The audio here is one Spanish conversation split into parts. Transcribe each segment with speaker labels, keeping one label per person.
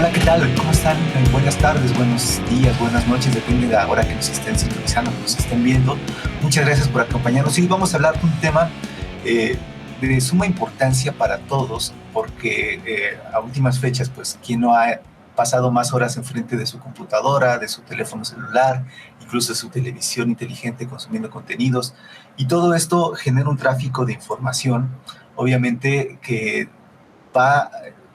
Speaker 1: Hola, ¿qué tal? ¿Cómo están? Buenas tardes, buenos días, buenas noches, depende de la hora que nos estén sintonizando, que nos estén viendo. Muchas gracias por acompañarnos. Hoy vamos a hablar de un tema eh, de suma importancia para todos, porque a últimas fechas, pues, ¿quién no ha pasado más horas enfrente de su computadora, de su teléfono celular, incluso de su televisión inteligente consumiendo contenidos? Y todo esto genera un tráfico de información, obviamente, que va,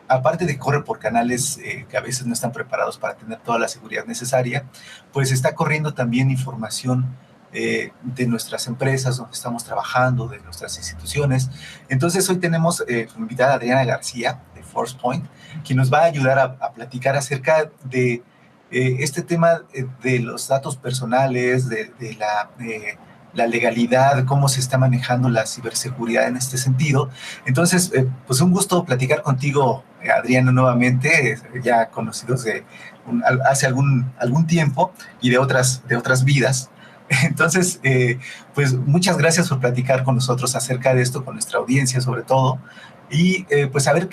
Speaker 1: aparte de que corre por canales que a veces no están preparados para tener toda la seguridad necesaria, pues está corriendo también información de nuestras empresas donde estamos trabajando, de nuestras instituciones. Entonces hoy tenemos como invitada a Adriana García de ForcePoint, quien nos va a ayudar a platicar acerca de este tema de los datos personales, la legalidad, cómo se está manejando la ciberseguridad en este sentido. Entonces, pues un gusto platicar contigo, Adriano, nuevamente, ya conocidos hace algún tiempo y de otras vidas. Entonces, pues muchas gracias por platicar con nosotros acerca de esto, con nuestra audiencia sobre todo, y pues a ver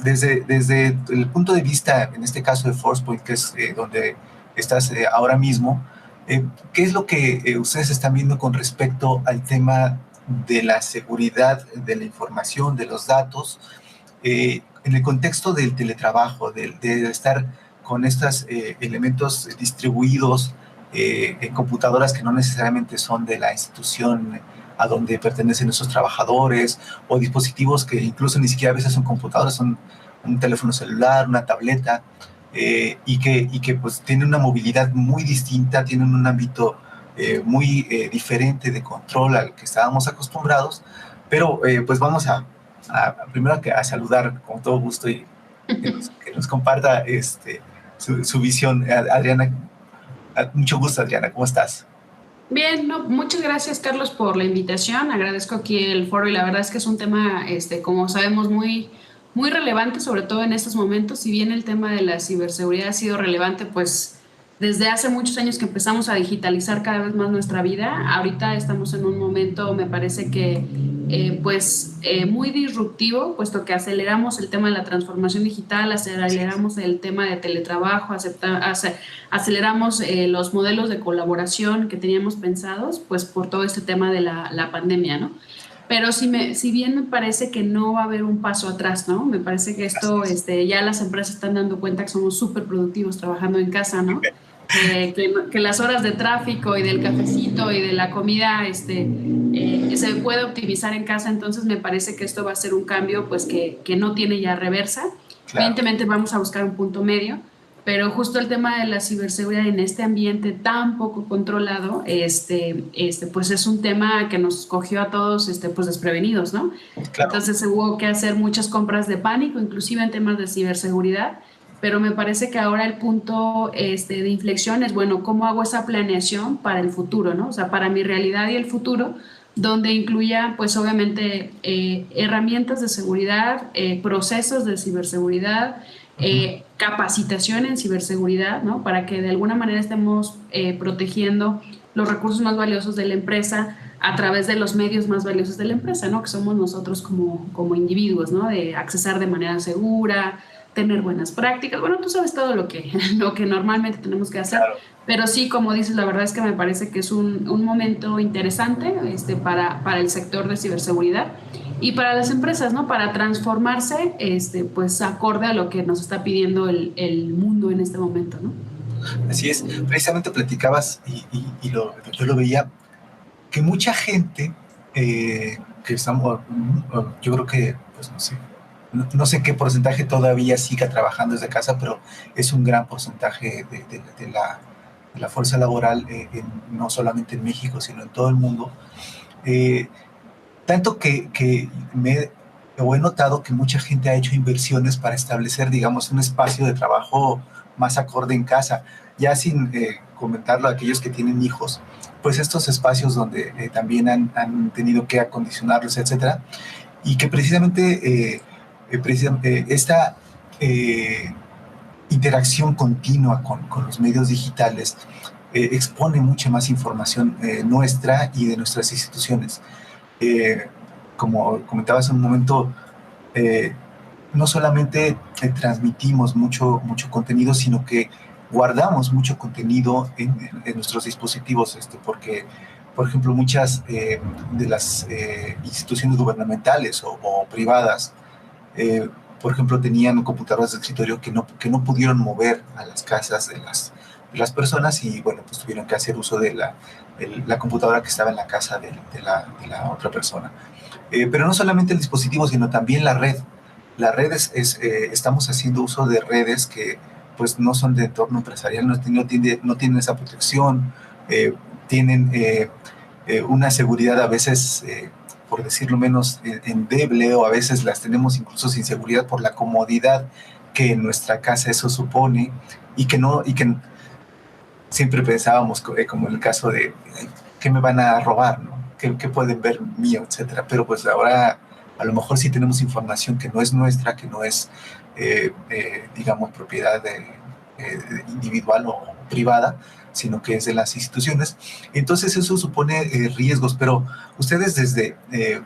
Speaker 1: desde el punto de vista, en este caso de ForcePoint, que es donde estás ahora mismo, ¿qué es lo que ustedes están viendo con respecto al tema de la seguridad de la información, de los datos, en el contexto del teletrabajo, de estar con estos elementos distribuidos en computadoras que no necesariamente son de la institución a donde pertenecen esos trabajadores, o dispositivos que incluso ni siquiera a veces son computadoras, son un teléfono celular, una tableta, y que pues tienen una movilidad muy distinta, tienen un ámbito muy diferente de control al que estábamos acostumbrados, pero pues vamos primero a saludar con todo gusto y que nos comparta su visión. Adriana, mucho gusto, Adriana, ¿cómo estás?
Speaker 2: Bien, no, muchas gracias, Carlos, por la invitación. Agradezco aquí el foro y la verdad es que es un tema, como sabemos, muy relevante, sobre todo en estos momentos. Si bien el tema de la ciberseguridad ha sido relevante, pues desde hace muchos años que empezamos a digitalizar cada vez más nuestra vida, ahorita estamos en un momento, me parece que, muy disruptivo, puesto que aceleramos el tema de la transformación digital,
Speaker 1: Así es.
Speaker 2: aceleramos el tema de teletrabajo, aceleramos los modelos de colaboración que teníamos pensados, pues por todo este tema de la pandemia, ¿no? Pero si bien me parece que no va a haber un paso atrás, ¿no? Me parece que
Speaker 1: Así
Speaker 2: esto,
Speaker 1: es.
Speaker 2: ya las empresas están dando cuenta que somos súper productivos trabajando en casa, ¿no? Que las horas de tráfico y del cafecito y de la comida, se puede optimizar en casa, entonces me parece que esto va a ser un cambio, pues que no tiene ya reversa.
Speaker 1: Claro.
Speaker 2: Evidentemente vamos a buscar un punto medio, pero justo el tema de la ciberseguridad en este ambiente tan poco controlado, pues es un tema que nos cogió a todos, pues desprevenidos, ¿no?
Speaker 1: Claro.
Speaker 2: Entonces hubo que hacer muchas compras de pánico, inclusive en temas de ciberseguridad, pero me parece que ahora el punto, de inflexión es, bueno, ¿cómo hago esa planeación para el futuro, ¿no? O sea, para mi realidad y el futuro, donde incluya, pues obviamente, herramientas de seguridad, procesos de ciberseguridad,
Speaker 1: Uh-huh.
Speaker 2: capacitación en ciberseguridad, ¿no? Para que de alguna manera estemos protegiendo los recursos más valiosos de la empresa a través de los medios más valiosos de la empresa, ¿no? Que somos nosotros como individuos, ¿no? De accesar de manera segura, tener buenas prácticas. Bueno, tú sabes todo lo que normalmente tenemos que hacer,
Speaker 1: Claro.
Speaker 2: pero sí, como dices, la verdad es que me parece que es un momento interesante, para el sector de ciberseguridad y para las empresas, ¿no? Para transformarse, pues acorde a lo que nos está pidiendo el mundo en este momento, ¿no?
Speaker 1: Así es. Precisamente platicabas yo lo veía, que mucha gente que estamos, yo creo que, pues no sé, no sé qué porcentaje todavía siga trabajando desde casa, pero es un gran porcentaje de la fuerza laboral, no solamente en México, sino en todo el mundo. Eh, Tanto que he notado que mucha gente ha hecho inversiones para establecer, digamos, un espacio de trabajo más acorde en casa, ya sin comentarlo a aquellos que tienen hijos, pues estos espacios donde también han tenido que acondicionarlos, etcétera, y que precisamente esta eh, interacción continua con los medios digitales expone mucha más información nuestra y de nuestras instituciones. Eh, Como comentabas en un momento, eh, no solamente transmitimos mucho contenido, sino que guardamos mucho contenido en nuestros dispositivos, porque, por ejemplo, muchas de las instituciones gubernamentales o privadas, por ejemplo, tenían computadoras de escritorio que no pudieron mover a las casas de las personas y, bueno, pues tuvieron que hacer uso de la computadora que estaba en la casa de la otra persona. Pero no solamente el dispositivo, sino también la red. La red estamos haciendo uso de redes que pues no son de entorno empresarial, no tienen esa protección, tienen una seguridad a veces, por decirlo menos, endeble, o a veces las tenemos incluso sin seguridad por la comodidad que en nuestra casa eso supone, y que siempre pensábamos, como en el caso de ¿qué me van a robar, no? ¿Qué pueden ver mío, etcétera? Pero pues ahora a lo mejor sí tenemos información que no es nuestra, que no es, digamos, propiedad individual o privada, sino que es de las instituciones. Entonces eso supone riesgos, pero ustedes desde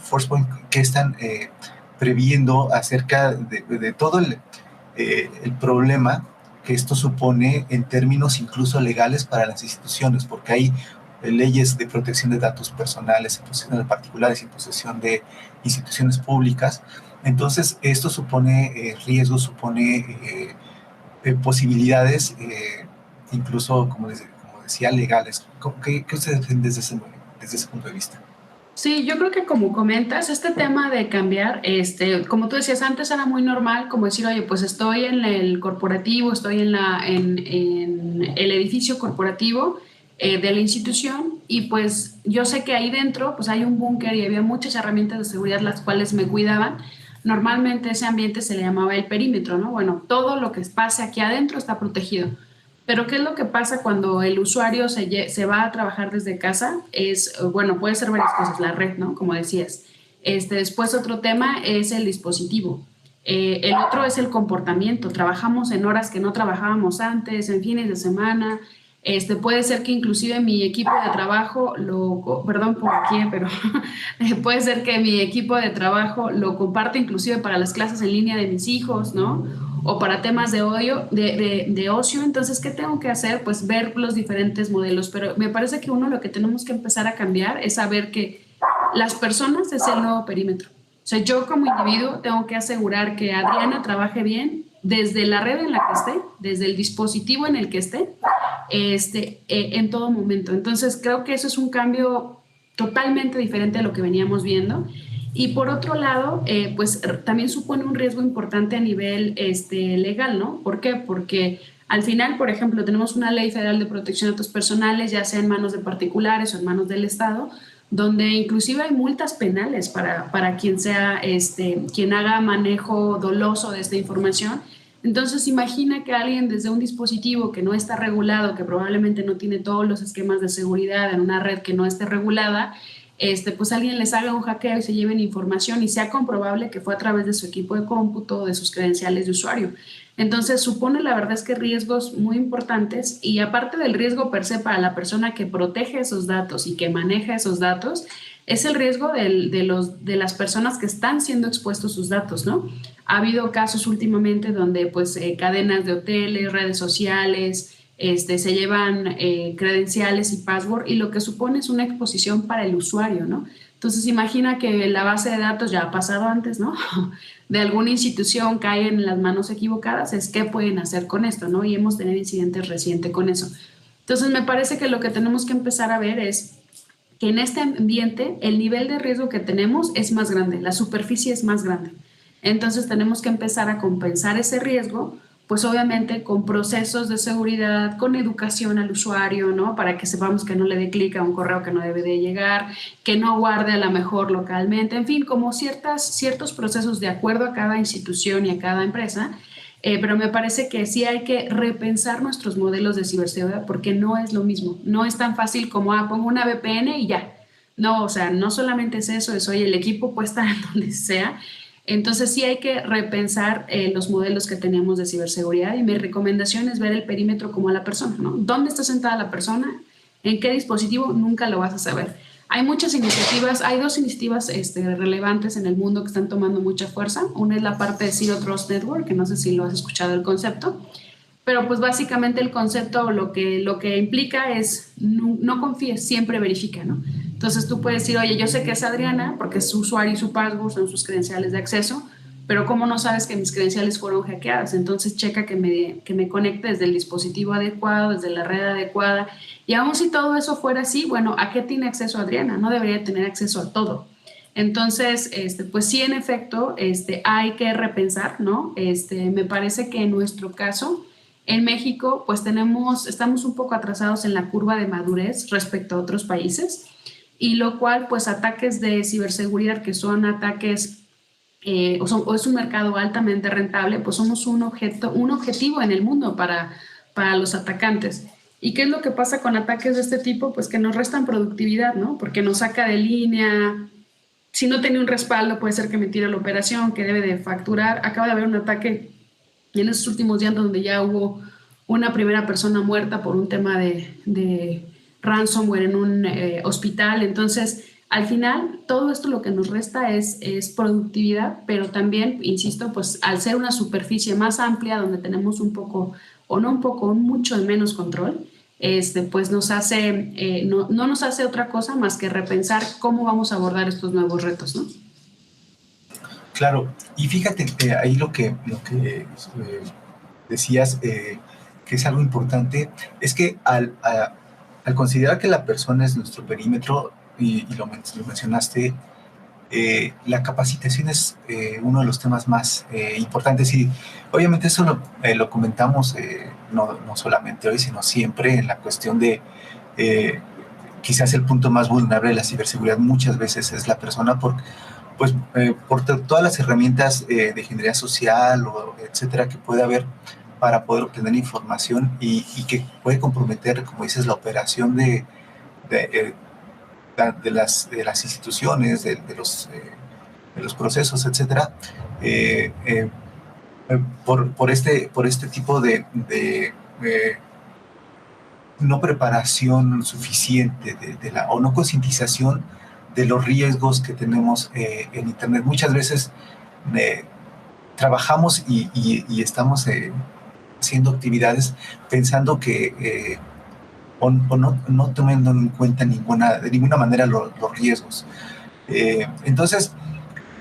Speaker 1: Forcepoint, ¿qué están previendo acerca de todo el problema que esto supone en términos incluso legales para las instituciones? Porque hay leyes de protección de datos personales, en posesión de particulares y en posesión de instituciones públicas. Entonces, esto supone riesgos, supone posibilidades, incluso, como decía, legales. ¿Qué ustedes ven desde ese punto de vista?
Speaker 2: Sí, yo creo que como comentas, este tema de cambiar, como tú decías antes, era muy normal, como decir, oye, pues estoy en el corporativo, estoy en el edificio corporativo de la institución, y pues yo sé que ahí dentro pues hay un búnker y había muchas herramientas de seguridad las cuales me cuidaban. Normalmente ese ambiente se le llamaba el perímetro, ¿no? Bueno, todo lo que pase aquí adentro está protegido. Pero ¿qué es lo que pasa cuando el usuario se va a trabajar desde casa? Bueno, puede ser varias cosas, la red, ¿no? Como decías. Después otro tema es el dispositivo. El otro es el comportamiento. Trabajamos en horas que no trabajábamos antes, en fines de semana. Puede ser que inclusive mi equipo de trabajo perdón por aquí, pero puede ser que mi equipo de trabajo lo comparte inclusive para las clases en línea de mis hijos, ¿no? O para temas de ocio. Entonces, ¿qué tengo que hacer? Pues ver los diferentes modelos, pero me parece que lo que tenemos que empezar a cambiar es saber que las personas es el nuevo perímetro. O sea, yo como individuo tengo que asegurar que Adriana trabaje bien desde la red en la que esté, desde el dispositivo en el que esté, en todo momento. Entonces, creo que eso es un cambio totalmente diferente a lo que veníamos viendo. Y por otro lado, pues también supone un riesgo importante a nivel legal, ¿no? ¿Por qué? Porque al final, por ejemplo, tenemos una ley federal de protección de datos personales, ya sea en manos de particulares o en manos del Estado, donde inclusive hay multas penales para quien haga manejo doloso de esta información. Entonces, imagina que alguien desde un dispositivo que no está regulado, que probablemente no tiene todos los esquemas de seguridad en una red que no esté regulada, pues alguien les haga un hackeo y se lleven información y sea comprobable que fue a través de su equipo de cómputo o de sus credenciales de usuario. Entonces, supone, la verdad es que riesgos muy importantes, y aparte del riesgo per se para la persona que protege esos datos y que maneja esos datos, es el riesgo de las personas que están siendo expuestos sus datos, ¿no? Ha habido casos últimamente donde pues cadenas de hoteles, redes sociales, se llevan credenciales y password, y lo que supone es una exposición para el usuario, ¿no? Entonces imagina que la base de datos, ya ha pasado antes, ¿no? De alguna institución cae en las manos equivocadas, es qué pueden hacer con esto, ¿no? Y hemos tenido incidentes recientes con eso. Entonces me parece que lo que tenemos que empezar a ver es que en este ambiente el nivel de riesgo que tenemos es más grande, la superficie es más grande. Entonces tenemos que empezar a compensar ese riesgo, pues obviamente con procesos de seguridad, con educación al usuario, ¿no? Para que sepamos que no le dé clic a un correo que no debe de llegar, que no guarde a lo mejor localmente, en fin, como ciertos procesos de acuerdo a cada institución y a cada empresa. Pero me parece que sí hay que repensar nuestros modelos de ciberseguridad, porque no es lo mismo, no es tan fácil como pongo una VPN y ya. No, o sea, no solamente es eso, es oye, el equipo puede estar en donde sea. Entonces sí hay que repensar los modelos que tenemos de ciberseguridad, y mi recomendación es ver el perímetro como a la persona, ¿no? ¿Dónde está sentada la persona? ¿En qué dispositivo? Nunca lo vas a saber. Hay muchas iniciativas, hay dos iniciativas relevantes en el mundo que están tomando mucha fuerza. Una es la parte de Zero Trust Network, que no sé si lo has escuchado el concepto, pero pues básicamente el concepto lo que implica es no confíes, siempre verifica, ¿no? Entonces tú puedes decir, oye, yo sé que es Adriana porque es su usuario y su password, son sus credenciales de acceso, pero ¿cómo no sabes que mis credenciales fueron hackeadas? Entonces checa que me conecte desde el dispositivo adecuado, desde la red adecuada. Y aun si todo eso fuera así, bueno, ¿a qué tiene acceso Adriana? No debería tener acceso a todo. Entonces, pues sí, en efecto, hay que repensar, ¿no? Me parece que en nuestro caso, en México, pues estamos un poco atrasados en la curva de madurez respecto a otros países, y lo cual, pues ataques de ciberseguridad que son ataques o es un mercado altamente rentable, pues somos un objetivo en el mundo para los atacantes. ¿Y qué es lo que pasa con ataques de este tipo? Pues que nos restan productividad, ¿no? Porque nos saca de línea. Si no tenía un respaldo, puede ser que me tire la operación, que debe de facturar. Acaba de haber un ataque en estos últimos días donde ya hubo una primera persona muerta por un tema de ransomware en un hospital. Entonces, al final, todo esto lo que nos resta es productividad, pero también, insisto, pues al ser una superficie más amplia donde tenemos un poco, o no un poco, un mucho menos control, pues nos hace, no nos hace otra cosa más que repensar cómo vamos a abordar estos nuevos retos, ¿no?
Speaker 1: Claro, y fíjate que ahí decías, que es algo importante, es que al considerar que la persona es nuestro perímetro, y lo mencionaste, la capacitación es uno de los temas más importantes, y obviamente eso lo comentamos no solamente hoy, sino siempre en la cuestión de quizás el punto más vulnerable de la ciberseguridad muchas veces es la persona, por todas las herramientas de ingeniería social, etcétera, que puede haber para poder obtener información, y que puede comprometer, como dices, la operación de, de las instituciones, de los procesos, etcétera, eh, eh, por este tipo de no preparación suficiente o no concientización de los riesgos que tenemos en Internet. Muchas veces eh, trabajamos y estamos haciendo actividades pensando que o no tomando en cuenta de ninguna manera los riesgos. Entonces,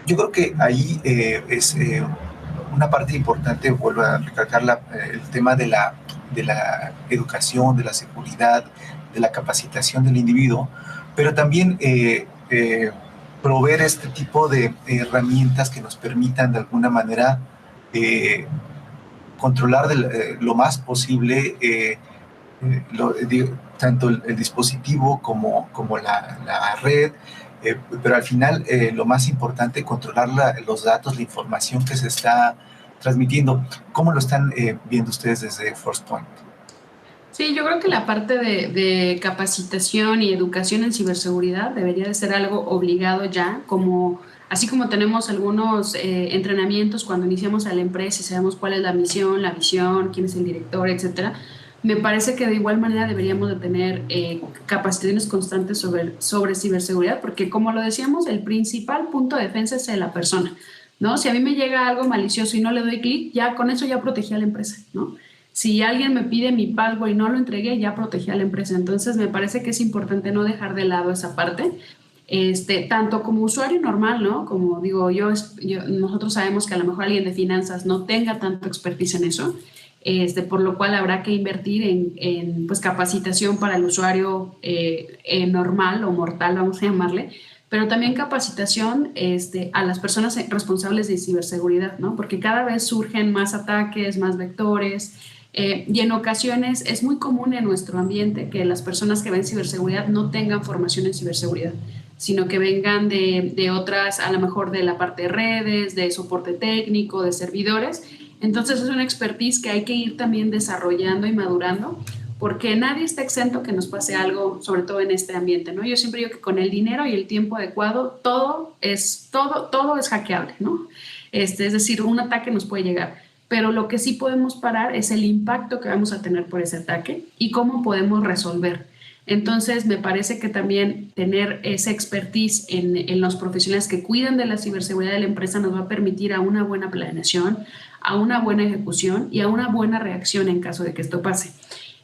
Speaker 1: yo creo que ahí es una parte importante, vuelvo a recalcar el tema de la educación, de la seguridad, de la capacitación del individuo, pero también proveer este tipo de herramientas que nos permitan de alguna manera eh, controlar lo más posible tanto el dispositivo como la red, pero al final lo más importante, controlar los datos, la información que se está transmitiendo. ¿Cómo lo están viendo ustedes desde ForcePoint?
Speaker 2: Sí, yo creo que la parte de capacitación y educación en ciberseguridad debería de ser algo obligado ya, como así como tenemos algunos entrenamientos cuando iniciamos a la empresa y sabemos cuál es la misión, la visión, quién es el director, etcétera. Me parece que de igual manera deberíamos de tener capacitaciones constantes sobre ciberseguridad, porque como lo decíamos, el principal punto de defensa es la persona, ¿no? Si a mí me llega algo malicioso y no le doy clic, ya con eso ya protegí a la empresa, ¿no? Si alguien me pide mi password y no lo entregué, ya protegí a la empresa. Entonces, me parece que es importante no dejar de lado esa parte, tanto como usuario normal, ¿no? Como digo, nosotros sabemos que a lo mejor alguien de finanzas no tenga tanto expertise en eso, por lo cual habrá que invertir en pues, capacitación para el usuario normal o mortal, vamos a llamarle, pero también capacitación a las personas responsables de ciberseguridad, ¿no? Porque cada vez surgen más ataques, más vectores, y en ocasiones es muy común en nuestro ambiente que las personas que ven ciberseguridad no tengan formación en ciberseguridad, sino que vengan de otras, a lo mejor de la parte de redes, de soporte técnico, de servidores. Entonces es una expertise que hay que ir también desarrollando y madurando, porque nadie está exento que nos pase algo, sobre todo en este ambiente, ¿no? Yo siempre digo que con el dinero y el tiempo adecuado, todo es hackeable, ¿no? Es decir, un ataque nos puede llegar, pero lo que sí podemos parar es el impacto que vamos a tener por ese ataque y cómo podemos resolver. Entonces, me parece que también tener esa expertise en los profesionales que cuidan de la ciberseguridad de la empresa nos va a permitir a una buena planeación, a una buena ejecución y a una buena reacción en caso de que esto pase.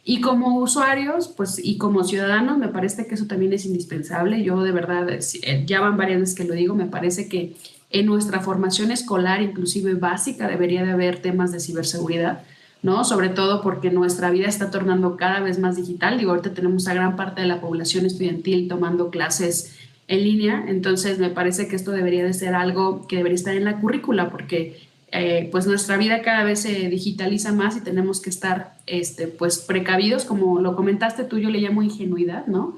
Speaker 2: Y como usuarios, pues, y como ciudadanos, me parece que eso también es indispensable. Yo de verdad, ya van varias veces que lo digo, me parece que en nuestra formación escolar, inclusive básica, debería de haber temas de ciberseguridad, ¿no? Sobre todo porque nuestra vida está tornando cada vez más digital. Digo, ahorita tenemos a gran parte de la población estudiantil tomando clases en línea, entonces me parece que esto debería de ser algo que debería estar en la currícula, porque pues nuestra vida cada vez se digitaliza más y tenemos que estar pues precavidos, como lo comentaste tú, yo le llamo ingenuidad, ¿no?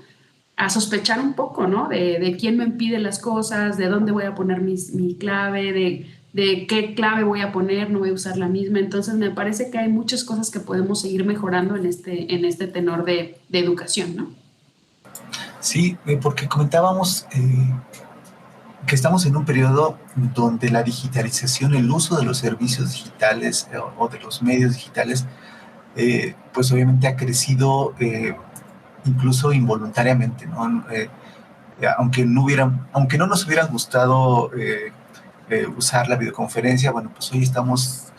Speaker 2: A sospechar un poco, ¿no? De quién me pide las cosas, de dónde voy a poner mi clave, de qué clave voy a poner, no voy a usar la misma. Entonces me parece que hay muchas cosas que podemos seguir mejorando en este tenor de educación, ¿no?
Speaker 1: Sí, porque comentábamos que estamos en un periodo donde la digitalización, el uso de los servicios digitales o de los medios digitales, pues obviamente ha crecido incluso involuntariamente, ¿no? Aunque no nos hubiera gustado usar la videoconferencia, bueno, pues hoy estamos,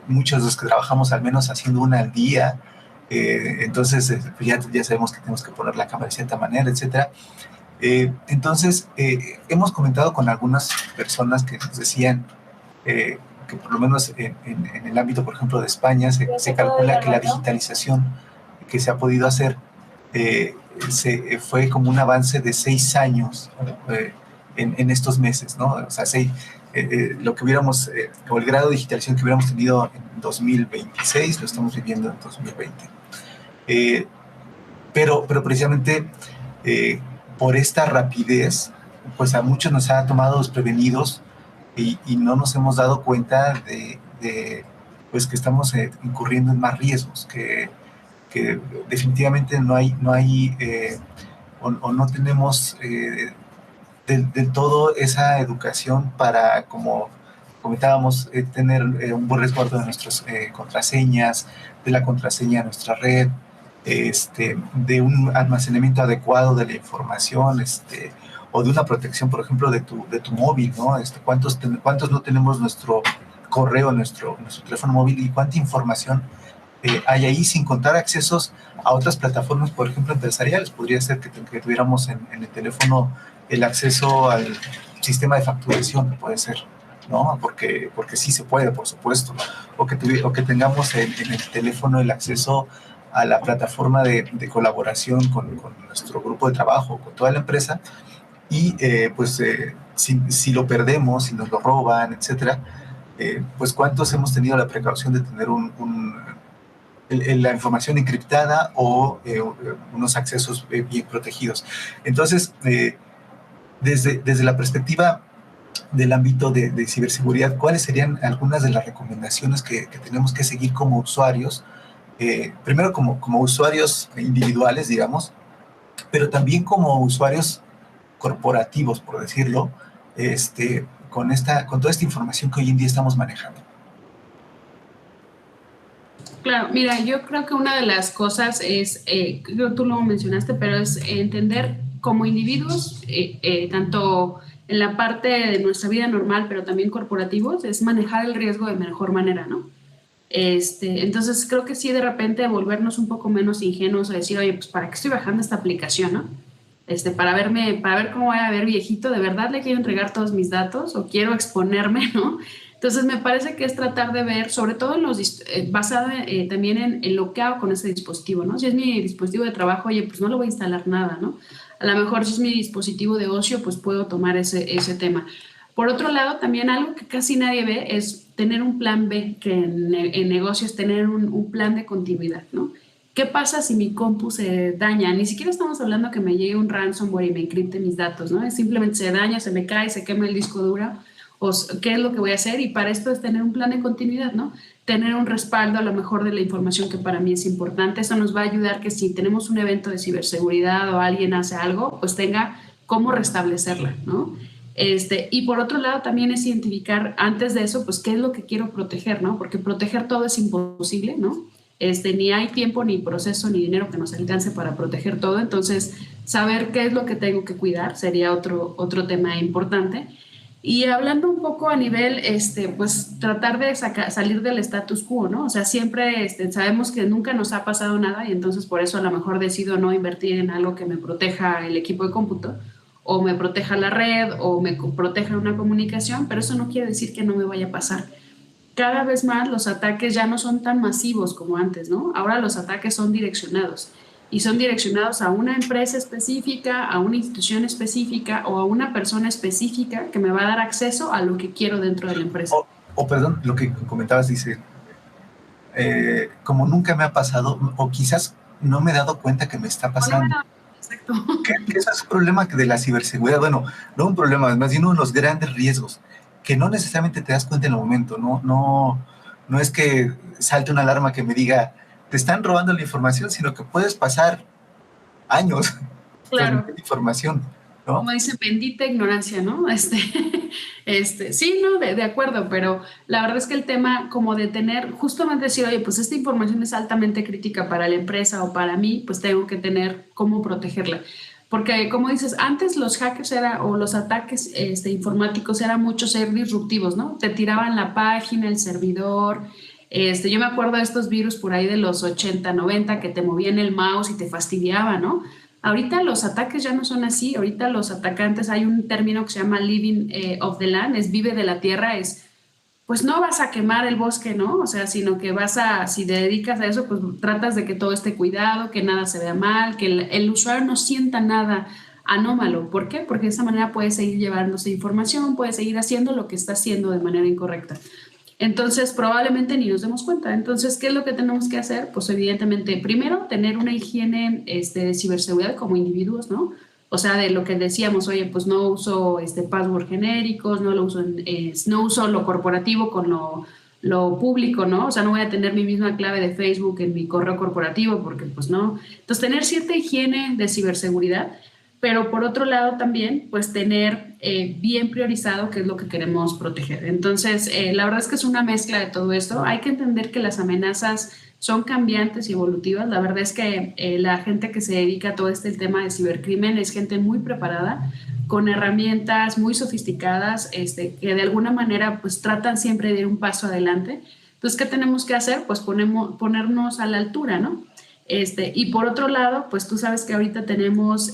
Speaker 1: muchos de los que trabajamos al menos haciendo una al día, entonces ya sabemos que tenemos que poner la cámara de cierta manera, etcétera. Entonces, hemos comentado con algunas personas que nos decían que por lo menos en el ámbito, por ejemplo, de España, se calcula que la digitalización que se ha podido hacer fue como un avance de 6 años en estos meses, ¿no? O sea, lo que hubiéramos, o el grado de digitalización que hubiéramos tenido en 2026, lo estamos viviendo en 2020. Pero precisamente por esta rapidez, pues a muchos nos ha tomado desprevenidos y no nos hemos dado cuenta pues que estamos incurriendo en más riesgos, que definitivamente no hay o no tenemos del todo esa educación para, como comentábamos, tener un buen resguardo de nuestras contraseñas, de la contraseña de nuestra red, de un almacenamiento adecuado de la información, o de una protección, por ejemplo, de tu móvil, ¿no? ¿Cuántos no tenemos nuestro correo, nuestro teléfono móvil, y cuánta información hay ahí, sin contar accesos a otras plataformas, por ejemplo, empresariales? Podría ser que tuviéramos en el teléfono el acceso al sistema de facturación, puede ser, ¿no? Porque sí se puede, por supuesto. O que tengamos en el teléfono el acceso a la plataforma de colaboración con nuestro grupo de trabajo, con toda la empresa, y pues si lo perdemos, si nos lo roban, etcétera, pues cuántos hemos tenido la precaución de tener la información encriptada o unos accesos bien protegidos. Entonces, desde la perspectiva del ámbito de ciberseguridad, ¿cuáles serían algunas de las recomendaciones que tenemos que seguir como usuarios? Primero como usuarios individuales, digamos, pero también como usuarios corporativos, por decirlo, con toda esta información que hoy en día estamos manejando.
Speaker 2: Claro, mira, yo creo que una de las cosas es, tú lo mencionaste, pero es entender como individuos, tanto en la parte de nuestra vida normal, pero también corporativos, es manejar el riesgo de mejor manera, ¿no? Entonces creo que sí, de repente volvernos un poco menos ingenuos a decir, oye, pues ¿para qué estoy bajando esta aplicación, no? Para ver cómo voy a ver viejito, ¿de verdad le quiero entregar todos mis datos o quiero exponerme, no? Entonces me parece que es tratar de ver, sobre todo basado también en lo que hago con ese dispositivo, ¿no? Si es mi dispositivo de trabajo, oye, pues no lo voy a instalar nada, ¿no? A lo mejor si es mi dispositivo de ocio, pues puedo tomar ese tema. Por otro lado, también algo que casi nadie ve es tener un plan B, que en negocios tener un plan de continuidad, ¿no? ¿Qué pasa si mi compu se daña? Ni siquiera estamos hablando que me llegue un ransomware y me encripte mis datos, ¿no? Es simplemente se daña, se me cae, se quema el disco duro, o qué es lo que voy a hacer, y para esto es tener un plan de continuidad, ¿no? Tener un respaldo a lo mejor de la información que para mí es importante. Eso nos va a ayudar que si tenemos un evento de ciberseguridad o alguien hace algo, pues tenga cómo restablecerla, ¿no? Y por otro lado también es identificar antes de eso, pues qué es lo que quiero proteger, ¿no? Porque proteger todo es imposible, ¿no? ni hay tiempo, ni proceso, ni dinero que nos alcance para proteger todo. Entonces, saber qué es lo que tengo que cuidar sería otro tema importante. Y hablando un poco a nivel, pues tratar de salir del status quo, ¿no? O sea, siempre sabemos que nunca nos ha pasado nada y entonces por eso a lo mejor decido no invertir en algo que me proteja el equipo de cómputo o me proteja la red o me proteja una comunicación, pero eso no quiere decir que no me vaya a pasar. Cada vez más los ataques ya no son tan masivos como antes, ¿no? Ahora los ataques son direccionados y son direccionados a una empresa específica, a una institución específica o a una persona específica que me va a dar acceso a lo que quiero dentro de la empresa.
Speaker 1: Perdón, lo que comentabas, dice, como nunca me ha pasado, o quizás no me he dado cuenta que me está pasando.
Speaker 2: Exacto.
Speaker 1: Que ese es un problema de la ciberseguridad. Bueno, no un problema, más bien uno de los grandes riesgos, que no necesariamente te das cuenta en el momento. No es que salte una alarma que me diga, te están robando la información, sino que puedes pasar años
Speaker 2: Claro.
Speaker 1: con información, ¿no?
Speaker 2: Como dice, bendita ignorancia, ¿no? Sí, no, de acuerdo, pero la verdad es que el tema como de tener, justamente decir, oye, pues esta información es altamente crítica para la empresa o para mí, pues tengo que tener cómo protegerla. Porque como dices, antes los hackers o los ataques informáticos eran mucho ser disruptivos, ¿no? Te tiraban la página, el servidor. Yo me acuerdo de estos virus por ahí de los 80, 90 que te movían el mouse y te fastidiaba, ¿no? Ahorita los ataques ya no son así, ahorita los atacantes, hay un término que se llama living of the land, es vive de la tierra, pues no vas a quemar el bosque, ¿no? O sea, sino que si te dedicas a eso, pues tratas de que todo esté cuidado, que nada se vea mal, que el usuario no sienta nada anómalo. ¿Por qué? Porque de esa manera puede seguir llevándose información, puede seguir haciendo lo que está haciendo de manera incorrecta. Entonces, probablemente ni nos demos cuenta. Entonces, ¿qué es lo que tenemos que hacer? Pues evidentemente, primero, tener una higiene de ciberseguridad como individuos, ¿no? O sea, de lo que decíamos, oye, pues no uso password genéricos, no uso lo corporativo con lo público, ¿no? O sea, no voy a tener mi misma clave de Facebook en mi correo corporativo porque pues no. Entonces, tener cierta higiene de ciberseguridad, pero por otro lado también, pues tener bien priorizado qué es lo que queremos proteger. Entonces, la verdad es que es una mezcla de todo esto. Hay que entender que las amenazas son cambiantes y evolutivas. La verdad es que la gente que se dedica a todo este tema de cibercrimen es gente muy preparada, con herramientas muy sofisticadas, que de alguna manera pues tratan siempre de ir un paso adelante. Entonces, ¿qué tenemos que hacer? Pues ponernos a la altura, ¿no? Y por otro lado, pues tú sabes que ahorita tenemos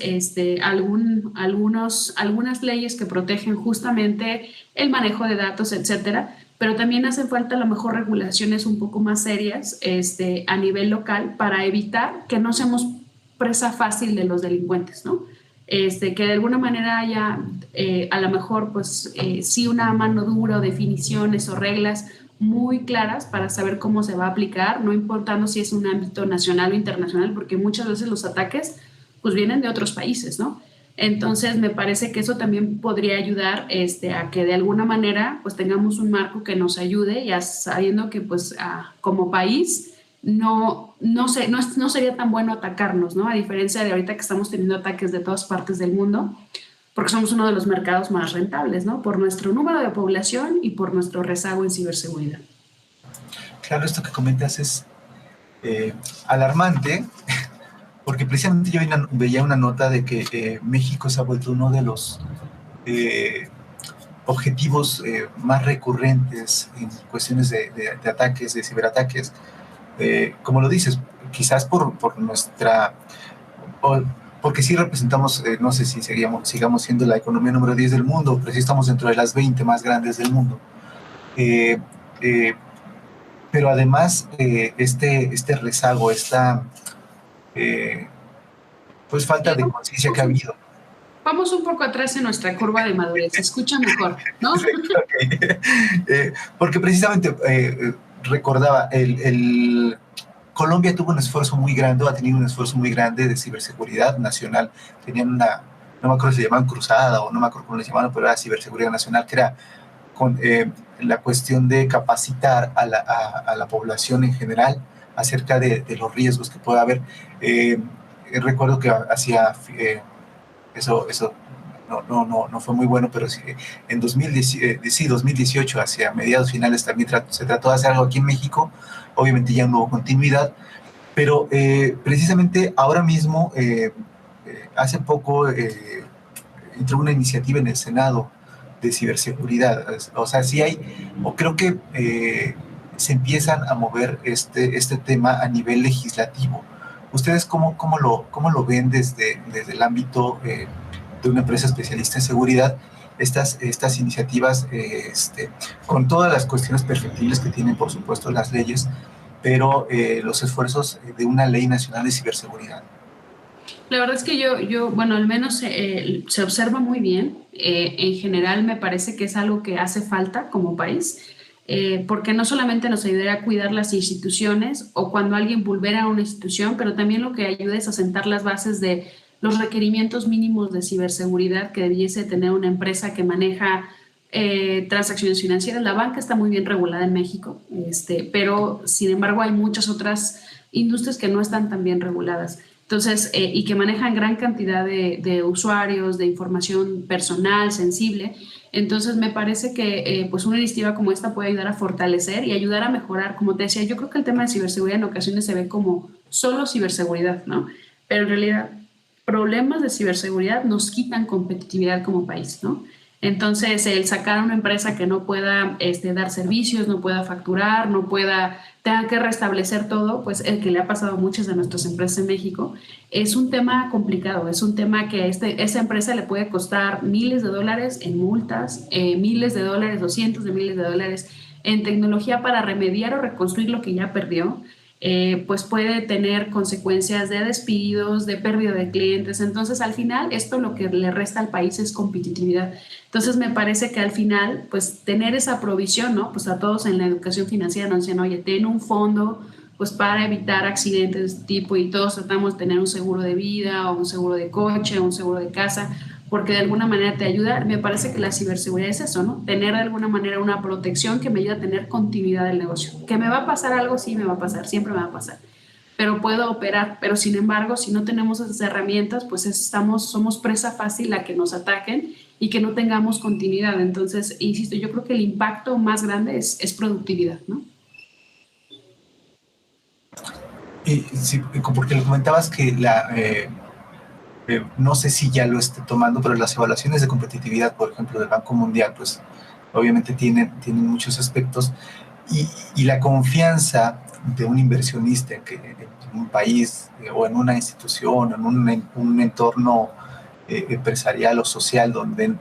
Speaker 2: algunas leyes que protegen justamente el manejo de datos, etcétera, pero también hacen falta a lo mejor regulaciones un poco más serias a nivel local para evitar que no seamos presa fácil de los delincuentes, ¿no? Que de alguna manera haya a lo mejor pues sí una mano dura o definiciones o reglas muy claras para saber cómo se va a aplicar, no importando si es un ámbito nacional o internacional, porque muchas veces los ataques pues vienen de otros países, ¿no? Entonces me parece que eso también podría ayudar a que de alguna manera pues tengamos un marco que nos ayude, ya sabiendo que pues como país no sería tan bueno atacarnos, ¿no? A diferencia de ahorita que estamos teniendo ataques de todas partes del mundo, porque somos uno de los mercados más rentables, ¿no? Por nuestro número de población y por nuestro rezago en ciberseguridad.
Speaker 1: Claro, esto que comentas es alarmante, porque precisamente yo veía una nota de que México se ha vuelto uno de los objetivos más recurrentes en cuestiones de ataques, de ciberataques. Como lo dices, quizás por nuestra... porque sí representamos, no sé si sigamos siendo la economía número 10 del mundo, pero sí estamos dentro de las 20 más grandes del mundo. Pero además, este rezago, esta pues falta de conciencia que ha habido.
Speaker 2: Vamos un poco atrás en nuestra curva de madurez, se escucha mejor, ¿no?
Speaker 1: Porque precisamente recordaba, Colombia tuvo un esfuerzo muy grande, ha tenido un esfuerzo muy grande de ciberseguridad nacional. Tenían no me acuerdo si se llamaban cruzada o no me acuerdo cómo le llamaban, pero era ciberseguridad nacional, que era con la cuestión de capacitar a la población en general acerca de los riesgos que puede haber. Recuerdo que hacía eso no fue muy bueno, pero sí, en 2010, sí, 2018, hacia mediados finales, también se trató de hacer algo aquí en México. Obviamente ya no hubo continuidad, pero precisamente ahora mismo, hace poco, entró una iniciativa en el Senado de ciberseguridad. O sea, sí hay, o creo que se empiezan a mover este tema a nivel legislativo. ¿Ustedes cómo lo ven desde el ámbito de una empresa especialista en seguridad? Estas iniciativas, con todas las cuestiones perfectibles que tienen, por supuesto, las leyes, pero los esfuerzos de una ley nacional de ciberseguridad.
Speaker 2: La verdad es que bueno, al menos se observa muy bien. En general me parece que es algo que hace falta como país, porque no solamente nos ayudaría a cuidar las instituciones o cuando alguien vulnera a una institución, pero también lo que ayuda es a sentar las bases de los requerimientos mínimos de ciberseguridad que debiese tener una empresa que maneja transacciones financieras. La banca está muy bien regulada en México, pero sin embargo hay muchas otras industrias que no están tan bien reguladas. Entonces, y que manejan gran cantidad de usuarios, de información personal, sensible. Entonces, me parece que pues una iniciativa como esta puede ayudar a fortalecer y ayudar a mejorar. Como te decía, yo creo que el tema de ciberseguridad en ocasiones se ve como solo ciberseguridad, ¿no? Pero en realidad, problemas de ciberseguridad nos quitan competitividad como país, ¿no? Entonces, el sacar a una empresa que no pueda dar servicios, no pueda facturar, no pueda, tenga que restablecer todo, pues el que le ha pasado a muchas de nuestras empresas en México, es un tema complicado, es un tema que a esa empresa le puede costar miles de dólares en multas, miles de dólares o cientos de miles de dólares en tecnología para remediar o reconstruir lo que ya perdió. Pues puede tener consecuencias de despidos, de pérdida de clientes. Entonces, al final, esto lo que le resta al país es competitividad. Entonces, me parece que al final, pues tener esa provisión, ¿no? Pues a todos en la educación financiera nos dicen, oye, ten un fondo pues para evitar accidentes de este tipo y todos tratamos de tener un seguro de vida o un seguro de coche o un seguro de casa porque de alguna manera te ayuda. Me parece que la ciberseguridad es eso, ¿no? Tener de alguna manera una protección que me ayude a tener continuidad del negocio. ¿Que me va a pasar algo? Sí, me va a pasar, siempre me va a pasar. Pero puedo operar, pero sin embargo, si no tenemos esas herramientas, pues somos presa fácil a que nos ataquen y que no tengamos continuidad. Entonces, insisto, yo creo que el impacto más grande es productividad, ¿no?
Speaker 1: Y sí, porque le comentabas que no sé si ya lo esté tomando, pero las evaluaciones de competitividad, por ejemplo, del Banco Mundial, pues obviamente tienen muchos aspectos y la confianza de un inversionista en un país o en una institución, en un entorno empresarial o social donde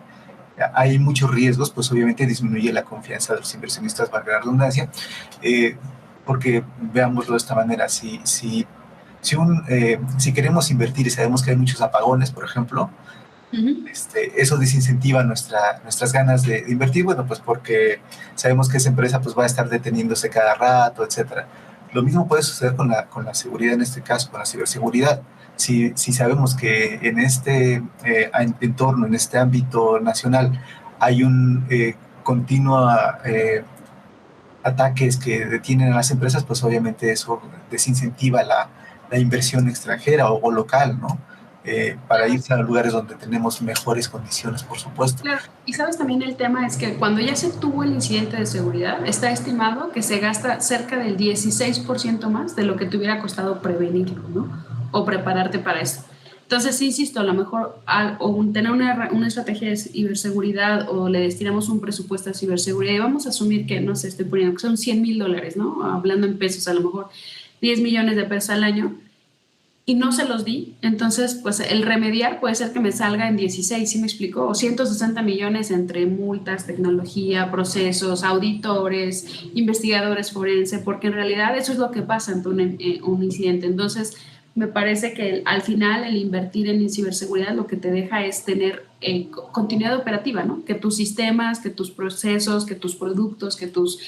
Speaker 1: hay muchos riesgos, pues obviamente disminuye la confianza de los inversionistas, valga la redundancia, eh, porque veámoslo de esta manera, si queremos invertir y sabemos que hay muchos apagones, por ejemplo, eso desincentiva nuestras ganas de invertir, bueno, pues porque sabemos que esa empresa pues va a estar deteniéndose cada rato, etcétera. Lo mismo puede suceder con la seguridad en este caso, con la ciberseguridad. Si sabemos que en este entorno, en este ámbito nacional, hay un continuo ataques que detienen a las empresas, pues obviamente eso desincentiva la inversión extranjera o local, ¿no? Para irse a lugares donde tenemos mejores condiciones, por supuesto.
Speaker 2: Claro, y sabes también el tema es que cuando ya se tuvo el incidente de seguridad, está estimado que se gasta cerca del 16% más de lo que te hubiera costado prevenirlo, ¿no? O prepararte para eso. Entonces, sí, insisto, a lo mejor tener una estrategia de ciberseguridad o le destinamos un presupuesto a ciberseguridad y vamos a asumir que, no sé, estoy poniendo que son $100,000, ¿no? Hablando en pesos, a lo mejor 10 millones de pesos al año y no se los di, entonces pues el remediar puede ser que me salga en 16, ¿sí me explico? O 160 millones entre multas, tecnología, procesos, auditores, investigadores forense, porque en realidad eso es lo que pasa ante un incidente. Entonces, me parece que al final el invertir en ciberseguridad lo que te deja es tener continuidad operativa, ¿no? Que tus sistemas, que tus procesos, que tus productos, que tus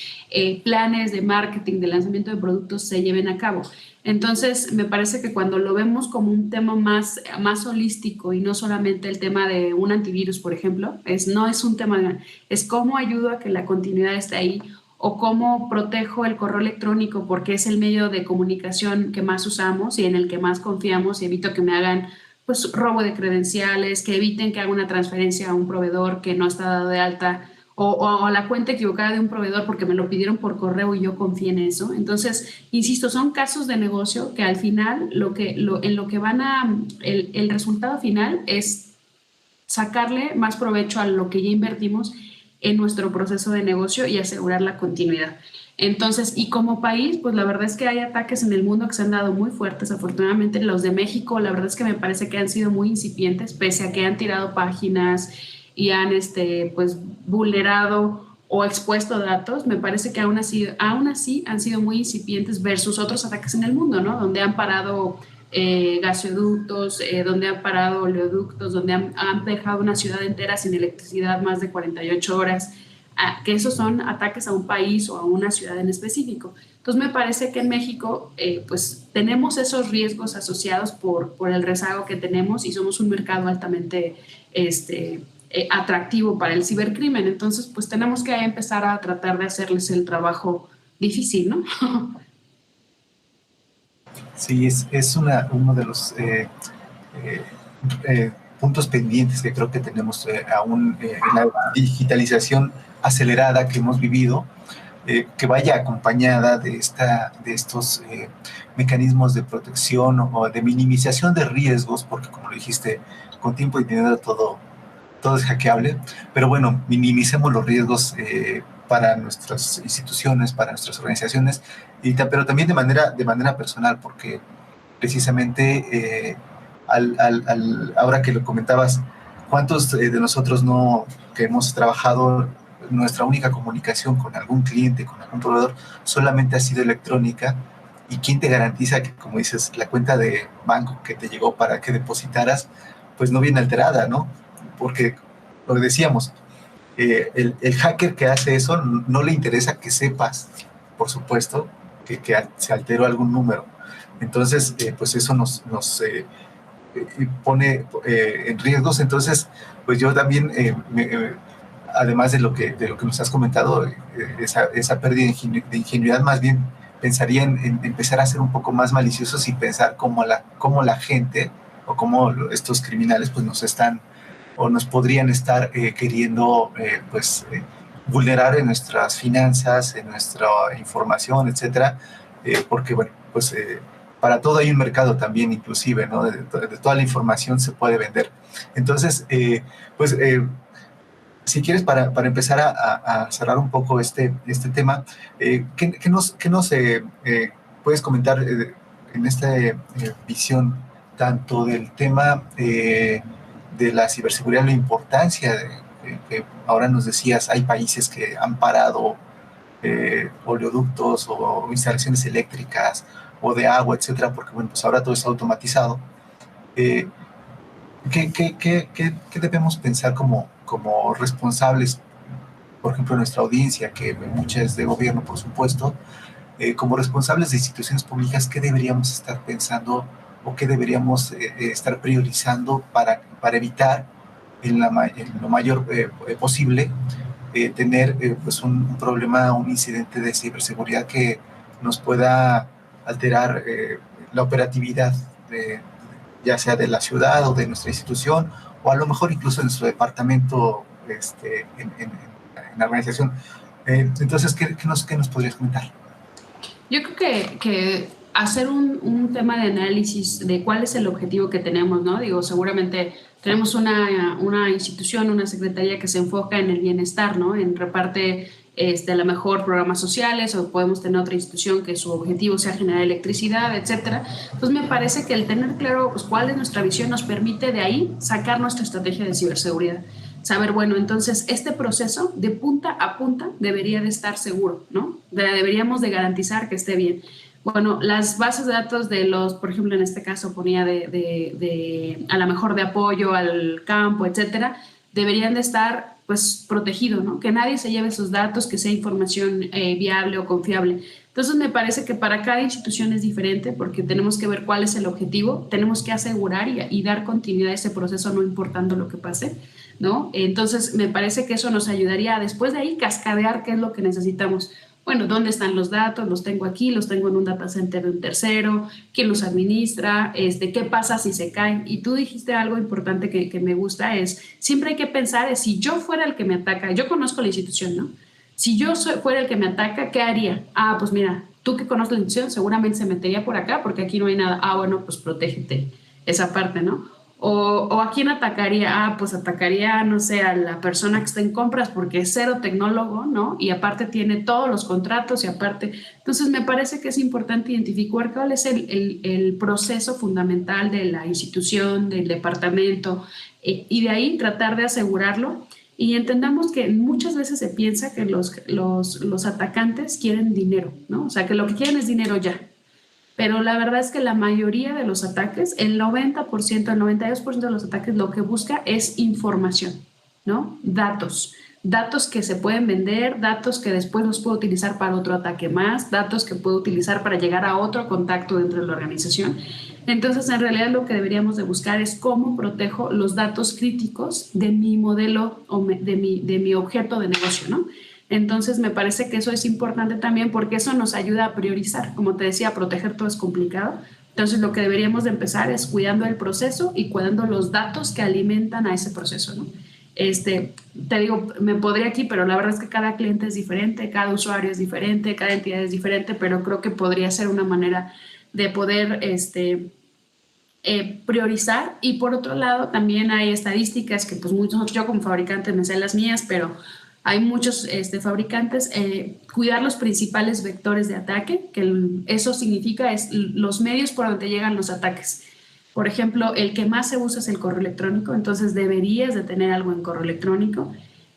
Speaker 2: planes de marketing, de lanzamiento de productos se lleven a cabo. Entonces, me parece que cuando lo vemos como un tema más holístico y no solamente el tema de un antivirus, por ejemplo, no es un tema, es cómo ayudo a que la continuidad esté ahí o cómo protejo el correo electrónico porque es el medio de comunicación que más usamos y en el que más confiamos y evito que me hagan pues robo de credenciales, que eviten que haga una transferencia a un proveedor que no está dado de alta o la cuenta equivocada de un proveedor porque me lo pidieron por correo y yo confié en eso. Entonces, insisto, son casos de negocio que al final en lo que van el resultado final es sacarle más provecho a lo que ya invertimos en nuestro proceso de negocio y asegurar la continuidad. Entonces, y como país, pues la verdad es que hay ataques en el mundo que se han dado muy fuertes. Afortunadamente, los de México, la verdad es que me parece que han sido muy incipientes, pese a que han tirado páginas y han, pues, vulnerado o expuesto datos. Me parece que aún así han sido muy incipientes versus otros ataques en el mundo, ¿no? Donde han parado gasoductos, donde han parado oleoductos, donde han dejado una ciudad entera sin electricidad más de 48 horas, que esos son ataques a un país o a una ciudad en específico. Entonces me parece que en México pues tenemos esos riesgos asociados por el rezago que tenemos y somos un mercado altamente atractivo para el cibercrimen. Entonces pues tenemos que empezar a tratar de hacerles el trabajo difícil, ¿no?
Speaker 1: Sí, es uno de los puntos pendientes que creo que tenemos aún en la digitalización acelerada que hemos vivido, que vaya acompañada de estos mecanismos de protección o de minimización de riesgos, porque como lo dijiste, con tiempo y dinero todo es hackeable, pero bueno, minimicemos los riesgos para nuestras instituciones, para nuestras organizaciones, pero también de manera personal, porque precisamente ahora que lo comentabas, ¿cuántos de nosotros no que hemos trabajado, nuestra única comunicación con algún cliente, con algún proveedor, solamente ha sido electrónica? ¿Y quién te garantiza que, como dices, la cuenta de banco que te llegó para que depositaras, pues no viene alterada, ¿no? Porque lo decíamos, el hacker que hace eso no le interesa que sepas, por supuesto, que se alteró algún número. Entonces, pues eso nos pone en riesgos. Entonces, pues yo también, además de lo que nos has comentado, esa pérdida de ingenuidad, más bien pensaría en empezar a ser un poco más maliciosos y pensar cómo la gente o cómo estos criminales pues nos están o nos podrían estar queriendo vulnerar en nuestras finanzas, en nuestra información, etcétera, porque bueno, pues para todo hay un mercado también, inclusive, ¿no? De toda la información se puede vender. Entonces, si quieres, para empezar a cerrar un poco este tema, ¿qué nos puedes comentar en esta visión tanto del tema de la ciberseguridad, la importancia que ahora nos decías, hay países que han parado oleoductos o instalaciones eléctricas o de agua, etcétera, porque bueno, pues ahora todo está automatizado. Eh, ¿Qué debemos pensar como responsables, por ejemplo, nuestra audiencia, que mucha es de gobierno, por supuesto, como responsables de instituciones públicas, qué deberíamos estar pensando o qué deberíamos estar priorizando para evitar en lo mayor posible tener pues un problema, un incidente de ciberseguridad que nos pueda alterar la operatividad ya sea de la ciudad o de nuestra institución o a lo mejor incluso en nuestro departamento en la organización? Entonces, ¿qué nos podrías comentar?
Speaker 2: Yo creo que hacer un tema de análisis de cuál es el objetivo que tenemos, ¿no? Digo, seguramente tenemos una institución, una secretaría que se enfoca en el bienestar, ¿no? En reparte a lo mejor programas sociales o podemos tener otra institución que su objetivo sea generar electricidad, etcétera. Entonces me parece que el tener claro pues, cuál es nuestra visión nos permite de ahí sacar nuestra estrategia de ciberseguridad. Saber, bueno, entonces este proceso de punta a punta debería de estar seguro, ¿no? Deberíamos de garantizar que esté bien. Bueno, las bases de datos de los, por ejemplo, en este caso ponía a lo mejor de apoyo al campo, etcétera, deberían de estar pues protegidos, ¿no? Que nadie se lleve sus datos, que sea información viable o confiable. Entonces me parece que para cada institución es diferente porque tenemos que ver cuál es el objetivo, tenemos que asegurar y dar continuidad a ese proceso no importando lo que pase, ¿no? Entonces me parece que eso nos ayudaría a después de ahí cascadear qué es lo que necesitamos. bueno, ¿dónde están los datos? Los tengo aquí, los tengo en un data center de un tercero, ¿quién los administra? ¿Qué pasa si se caen? Y tú dijiste algo importante que me gusta, es siempre hay que pensar, es si yo fuera el que me ataca, yo conozco la institución, ¿no? Si yo fuera el que me ataca, ¿qué haría? Ah, pues mira, tú que conoces la institución seguramente se metería por acá porque aquí no hay nada. Ah, bueno, pues protégete esa parte, ¿no? O a quién atacaría, ah, pues atacaría, no sé, a la persona que está en compras porque es cero tecnólogo, ¿no? Y aparte tiene todos los contratos y aparte, entonces me parece que es importante identificar cuál es el proceso fundamental de la institución, del departamento, y de ahí tratar de asegurarlo. Y entendamos que muchas veces se piensa que los atacantes quieren dinero, ¿no? O sea, que lo que quieren es dinero ya. Pero la verdad es que la mayoría de los ataques, el 90%, el 92% de los ataques lo que busca es información, ¿no? Datos. Datos que se pueden vender, datos que después los puedo utilizar para otro ataque más, datos que puedo utilizar para llegar a otro contacto dentro de la organización. Entonces, en realidad lo que deberíamos de buscar es cómo protejo los datos críticos de mi modelo o de mi objeto de negocio, ¿no? Entonces me parece que eso es importante también porque eso nos ayuda a priorizar. Como te decía, proteger todo es complicado. Entonces lo que deberíamos de empezar es cuidando el proceso y cuidando los datos que alimentan a ese proceso, ¿no? Te digo, me podría aquí, pero la verdad es que cada cliente es diferente, cada usuario es diferente, cada entidad es diferente, pero creo que podría ser una manera de poder priorizar. Y por otro lado, también hay estadísticas que pues muchos, yo como fabricante me sé las mías, pero hay muchos fabricantes, cuidar los principales vectores de ataque, que eso significa es los medios por donde llegan los ataques. Por ejemplo, el que más se usa es el correo electrónico, entonces deberías de tener algo en correo electrónico.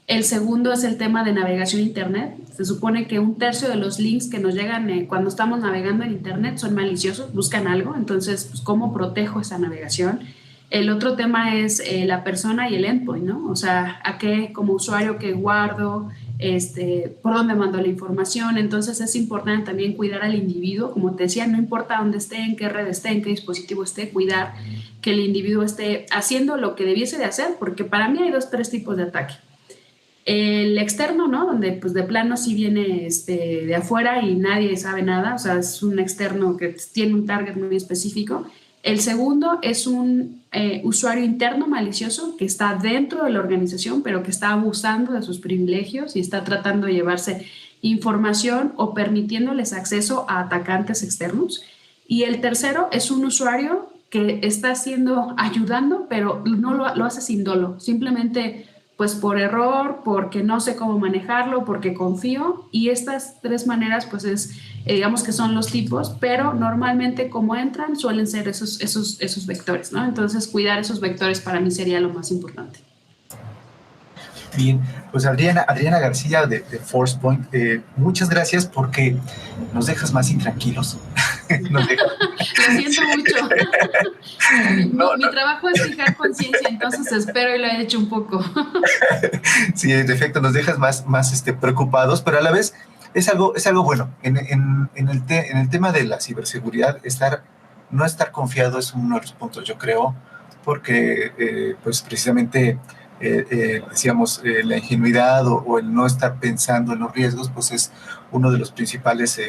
Speaker 2: El segundo es el tema de navegación Internet. Se supone que un tercio de los links que nos llegan cuando estamos navegando en Internet son maliciosos, buscan algo, entonces, pues, ¿cómo protejo esa navegación? El otro tema es la persona y el endpoint, ¿no? O sea, a qué como usuario que guardo, por dónde mando la información. Entonces es importante también cuidar al individuo. Como te decía, no importa dónde esté, en qué red esté, en qué dispositivo esté, cuidar que el individuo esté haciendo lo que debiese de hacer, porque para mí hay tres tipos de ataque. El externo, ¿no? Donde pues de plano sí viene de afuera y nadie sabe nada, o sea, es un externo que tiene un target muy específico. El segundo es un usuario interno malicioso que está dentro de la organización, pero que está abusando de sus privilegios y está tratando de llevarse información o permitiéndoles acceso a atacantes externos. Y el tercero es un usuario que está ayudando, pero no lo hace sin dolo, simplemente pues por error, porque no sé cómo manejarlo, porque confío. Y estas tres maneras pues digamos que son los tipos, pero normalmente como entran suelen ser esos vectores, ¿no? Entonces cuidar esos vectores para mí sería lo más importante.
Speaker 1: Bien, pues Adriana García de Forcepoint, muchas gracias porque nos dejas más intranquilos.
Speaker 2: Lo siento mucho. Mi trabajo es fijar conciencia, entonces espero y lo he hecho un poco.
Speaker 1: Sí, en efecto, nos dejas más preocupados, pero a la vez es algo bueno. En el tema de la ciberseguridad, no estar confiado es uno de los puntos, yo creo, porque pues precisamente decíamos, la ingenuidad o el no estar pensando en los riesgos, pues es uno de los principales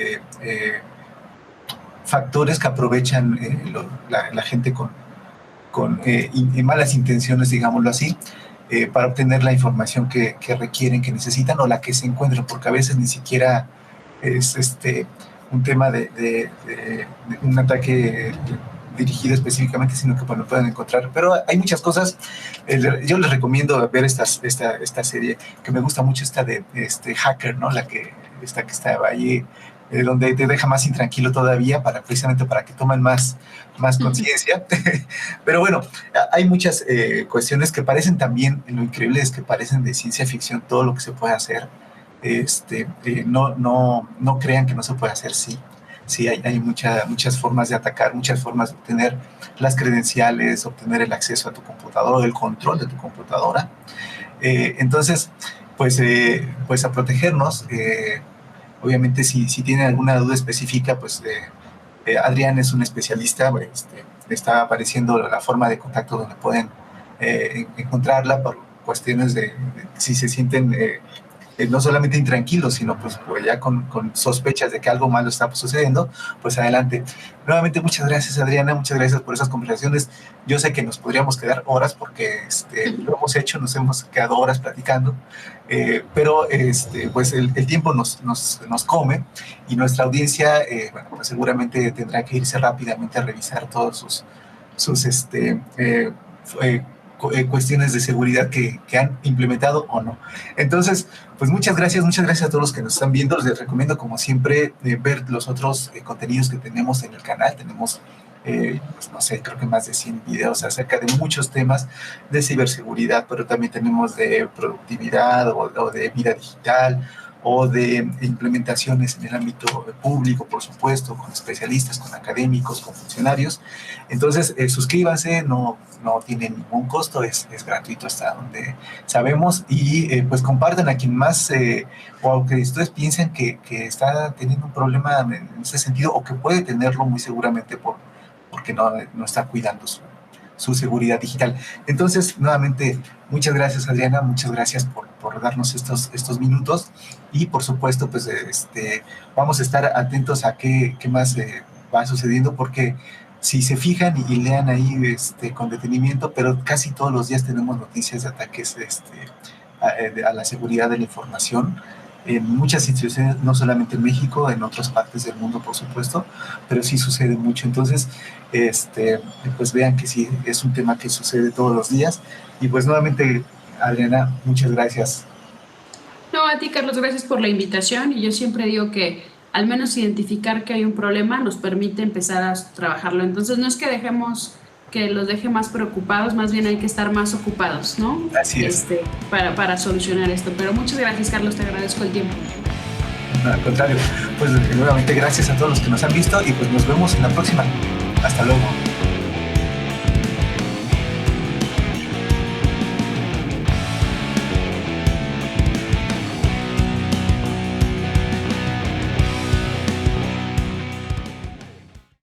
Speaker 1: factores que aprovechan la gente con malas intenciones, digámoslo así, para obtener la información que requieren, que necesitan o la que se encuentran, porque a veces ni siquiera es un tema de un ataque dirigido específicamente, sino que bueno, pueden encontrar. Pero hay muchas cosas. Yo les recomiendo ver esta serie, que me gusta mucho, esta de Hacker, ¿no? Que estaba allí, donde te deja más intranquilo todavía, precisamente para que tomen más conciencia. Pero bueno, hay muchas cuestiones que parecen también, lo increíble es que parecen de ciencia ficción, todo lo que se puede hacer. No crean que no se puede hacer, sí. Sí, hay muchas formas de atacar, muchas formas de obtener las credenciales, obtener el acceso a tu computadora, el control de tu computadora. Entonces, pues a protegernos. Obviamente, si tienen alguna duda específica, pues Adrián es un especialista. Está apareciendo la forma de contacto donde pueden encontrarla por cuestiones de si se sienten no solamente intranquilos, sino pues ya con sospechas de que algo malo está sucediendo, pues adelante. Nuevamente, muchas gracias, Adriana, muchas gracias por esas conversaciones. Yo sé que nos podríamos quedar horas porque lo hemos hecho, nos hemos quedado horas platicando, pero pues el tiempo nos come y nuestra audiencia, bueno, pues seguramente tendrá que irse rápidamente a revisar todos sus cuestiones de seguridad que han implementado o no. Entonces, pues muchas gracias a todos los que nos están viendo. Les recomiendo, como siempre, ver los otros contenidos que tenemos en el canal. Tenemos, pues no sé, creo que más de 100 videos acerca de muchos temas de ciberseguridad, pero también tenemos de productividad o de vida digital, o de implementaciones en el ámbito público, por supuesto, con especialistas, con académicos, con funcionarios. Entonces, suscríbanse, no tiene ningún costo, es gratuito hasta donde sabemos, y pues compartan a quien más, o aunque ustedes piensen que está teniendo un problema en ese sentido, o que puede tenerlo muy seguramente porque no está cuidando su seguridad digital. Entonces, nuevamente, muchas gracias, Adriana, muchas gracias por darnos estos minutos, y por supuesto, pues vamos a estar atentos a qué más va sucediendo, porque si se fijan y lean ahí con detenimiento, pero casi todos los días tenemos noticias de ataques a la seguridad de la información en muchas instituciones, no solamente en México, en otras partes del mundo, por supuesto, pero sí sucede mucho. Entonces, pues vean que sí, es un tema que sucede todos los días. Y pues nuevamente, Adriana, muchas gracias.
Speaker 2: No, a ti, Carlos, gracias por la invitación. Y yo siempre digo que al menos identificar que hay un problema nos permite empezar a trabajarlo. Entonces, no es que dejemos que los deje más preocupados, más bien hay que estar más ocupados, ¿no?
Speaker 1: Así es.
Speaker 2: Para solucionar esto. Pero muchas gracias, Carlos, te agradezco el tiempo.
Speaker 1: No, al contrario, pues nuevamente gracias a todos los que nos han visto, y pues nos vemos en la próxima. Hasta luego.